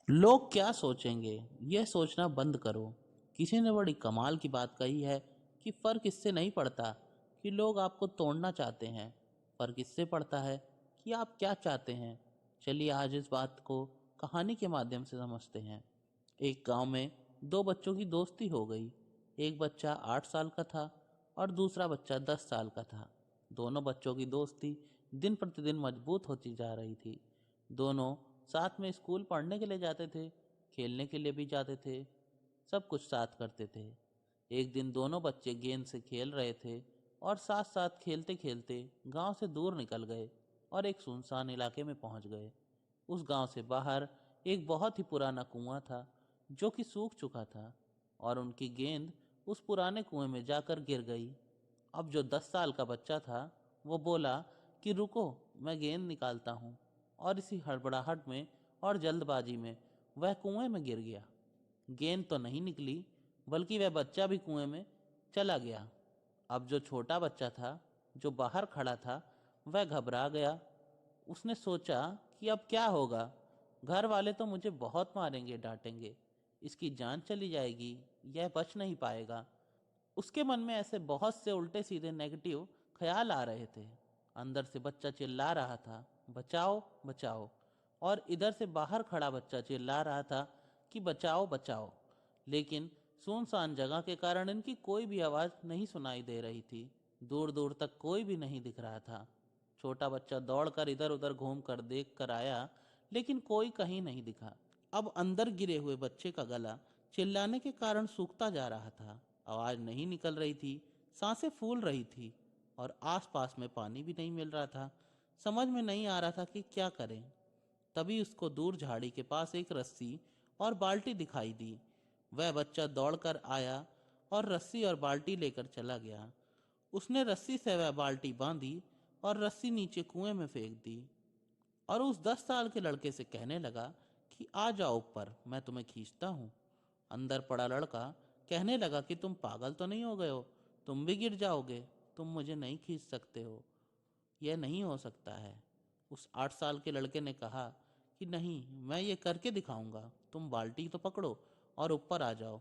लोग क्या सोचेंगे, यह सोचना बंद करो। किसी ने बड़ी कमाल की बात कही है कि फर्क इससे नहीं पड़ता कि लोग आपको तोड़ना चाहते हैं, फर्क इससे पड़ता है कि आप क्या चाहते हैं। चलिए आज इस बात को कहानी के माध्यम से समझते हैं। एक गांव में दो बच्चों की दोस्ती हो गई। एक बच्चा 8 साल का था और दूसरा बच्चा 10 साल का था। दोनों बच्चों की दोस्ती दिन प्रतिदिन मजबूत होती जा रही थी। दोनों साथ में स्कूल पढ़ने के लिए जाते थे, खेलने के लिए भी जाते थे, सब कुछ साथ करते थे। एक दिन दोनों बच्चे गेंद से खेल रहे थे और साथ साथ खेलते खेलते गांव से दूर निकल गए और एक सुनसान इलाके में पहुंच गए। उस गांव से बाहर एक बहुत ही पुराना कुआं था जो कि सूख चुका था और उनकी गेंद उस पुराने कुएं में जाकर गिर गई। अब जो 10 साल का बच्चा था वो बोला कि रुको, मैं गेंद निकालता हूँ। और इसी हड़बड़ाहट में और जल्दबाजी में वह कुएं में गिर गया। गेंद तो नहीं निकली, बल्कि वह बच्चा भी कुएं में चला गया। अब जो छोटा बच्चा था जो बाहर खड़ा था वह घबरा गया। उसने सोचा कि अब क्या होगा, घर वाले तो मुझे बहुत मारेंगे डांटेंगे, इसकी जान चली जाएगी, यह बच नहीं पाएगा। उसके मन में ऐसे बहुत से उल्टे सीधे नेगेटिव ख्याल आ रहे थे। अंदर से बच्चा चिल्ला रहा था, बचाओ बचाओ। और इधर से बाहर खड़ा बच्चा चिल्ला रहा था कि बचाओ बचाओ। लेकिन सुनसान जगह के कारण इनकी कोई भी आवाज़ नहीं सुनाई दे रही थी। दूर दूर तक कोई भी नहीं दिख रहा था। छोटा बच्चा दौड़कर इधर उधर घूम कर देख कर आया, लेकिन कोई कहीं नहीं दिखा। अब अंदर गिरे हुए बच्चे का गला चिल्लाने के कारण सूखता जा रहा था। आवाज नहीं निकल रही थी, सांसें फूल रही थी और आसपास में पानी भी नहीं मिल रहा था। समझ में नहीं आ रहा था कि क्या करें। तभी उसको दूर झाड़ी के पास एक रस्सी और बाल्टी दिखाई दी। वह बच्चा दौड़कर आया और रस्सी और बाल्टी लेकर चला गया। उसने रस्सी से वह बाल्टी बांधी और रस्सी नीचे कुएं में फेंक दी और उस 10 साल के लड़के से कहने लगा कि आ जाओ ऊपर, मैं तुम्हें खींचता हूँ। अंदर पड़ा लड़का कहने लगा कि तुम पागल तो नहीं हो गए हो, तुम भी गिर जाओगे, तुम मुझे नहीं खींच सकते हो, यह नहीं हो सकता है। उस 8 साल के लड़के ने कहा कि नहीं, मैं ये करके दिखाऊंगा, तुम बाल्टी तो पकड़ो और ऊपर आ जाओ।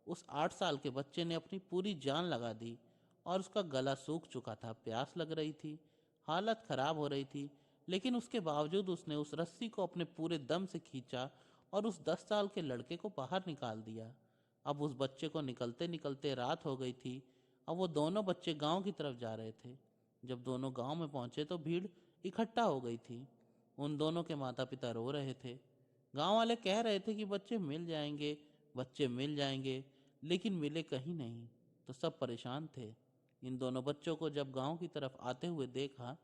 उस 8 साल के बच्चे ने अपनी पूरी जान लगा दी और उसका गला सूख चुका था, प्यास लग रही थी, हालत खराब हो रही थी। लेकिन उसके बावजूद उसने उस रस्सी को अपने पूरे दम से खींचा और उस 10 साल के लड़के को बाहर निकाल दिया। अब उस बच्चे को निकलते निकलते रात हो गई थी। अब वो दोनों बच्चे गांव की तरफ जा रहे थे। जब दोनों गांव में पहुंचे तो भीड़ इकट्ठा हो गई थी। उन दोनों के माता पिता रो रहे थे। गांव वाले कह रहे थे कि बच्चे मिल जाएंगे, बच्चे मिल जाएंगे, लेकिन मिले कहीं नहीं। तो सब परेशान थे। इन दोनों बच्चों को जब गांव की तरफ आते हुए देखा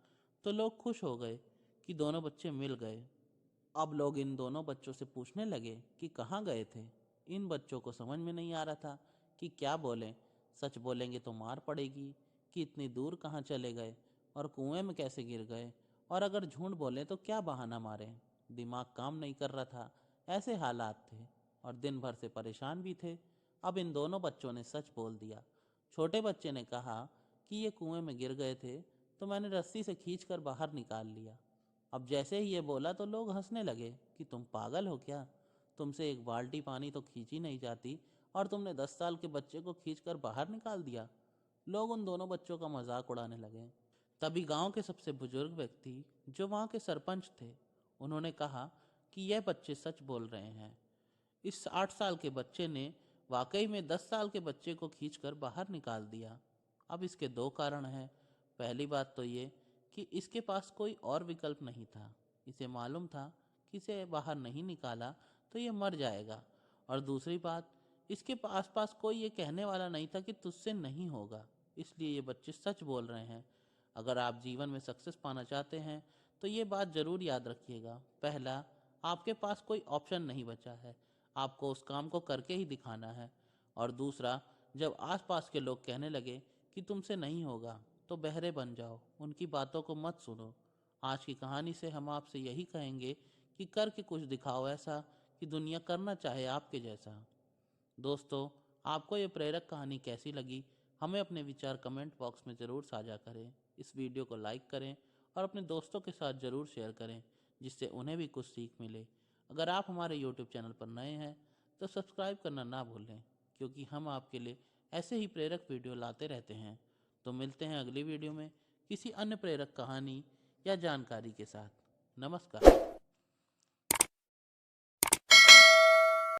तो लोग खुश हो गए कि दोनों बच्चे मिल गए। अब लोग इन दोनों बच्चों से पूछने लगे कि कहाँ गए थे। इन बच्चों को समझ में नहीं आ रहा था कि क्या बोलें। सच बोलेंगे तो मार पड़ेगी, कि इतनी दूर कहाँ चले गए और कुएं में कैसे गिर गए, और अगर झूठ बोलें तो क्या बहाना मारें। दिमाग काम नहीं कर रहा था। ऐसे हालात थे और दिन भर से परेशान भी थे। अब इन दोनों बच्चों ने सच बोल दिया। छोटे बच्चे ने कहा कि ये कुएं में गिर गए थे तो मैंने रस्सी से खींचकर बाहर निकाल लिया। अब जैसे ही ये बोला तो लोग हंसने लगे कि तुम पागल हो क्या, तुमसे एक बाल्टी पानी तो खींची नहीं जाती और तुमने 10 साल के बच्चे को खींचकर बाहर निकाल दिया। लोग उन दोनों बच्चों का मजाक उड़ाने लगे। तभी गांव के सबसे बुजुर्ग व्यक्ति जो वहां के सरपंच थे, उन्होंने कहा कि यह बच्चे सच बोल रहे हैं। इस 8 साल के बच्चे ने वाकई में 10 साल के बच्चे को खींचकर बाहर निकाल दिया। अब इसके दो कारण हैं। पहली बात तो ये कि इसके पास कोई और विकल्प नहीं था। इसे मालूम था कि इसे बाहर नहीं निकाला तो ये मर जाएगा। और दूसरी बात, इसके आसपास कोई ये कहने वाला नहीं था कि तुझसे नहीं होगा। इसलिए ये बच्चे सच बोल रहे हैं। अगर आप जीवन में सक्सेस पाना चाहते हैं तो ये बात ज़रूर याद रखिएगा। पहला, आपके पास कोई ऑप्शन नहीं बचा है, आपको उस काम को करके ही दिखाना है। और दूसरा, जब आसपास के लोग कहने लगे कि तुमसे नहीं होगा तो बहरे बन जाओ, उनकी बातों को मत सुनो। आज की कहानी से हम आपसे यही कहेंगे कि करके कुछ दिखाओ ऐसा कि दुनिया करना चाहे आपके जैसा। दोस्तों, आपको ये प्रेरक कहानी कैसी लगी, हमें अपने विचार कमेंट बॉक्स में ज़रूर साझा करें। इस वीडियो को लाइक करें और अपने दोस्तों के साथ ज़रूर शेयर करें, जिससे उन्हें भी कुछ सीख मिले। अगर आप हमारे YouTube चैनल पर नए हैं तो सब्सक्राइब करना ना भूलें, क्योंकि हम आपके लिए ऐसे ही प्रेरक वीडियो लाते रहते हैं। तो मिलते हैं अगली वीडियो में किसी अन्य प्रेरक कहानी या जानकारी के साथ। नमस्कार।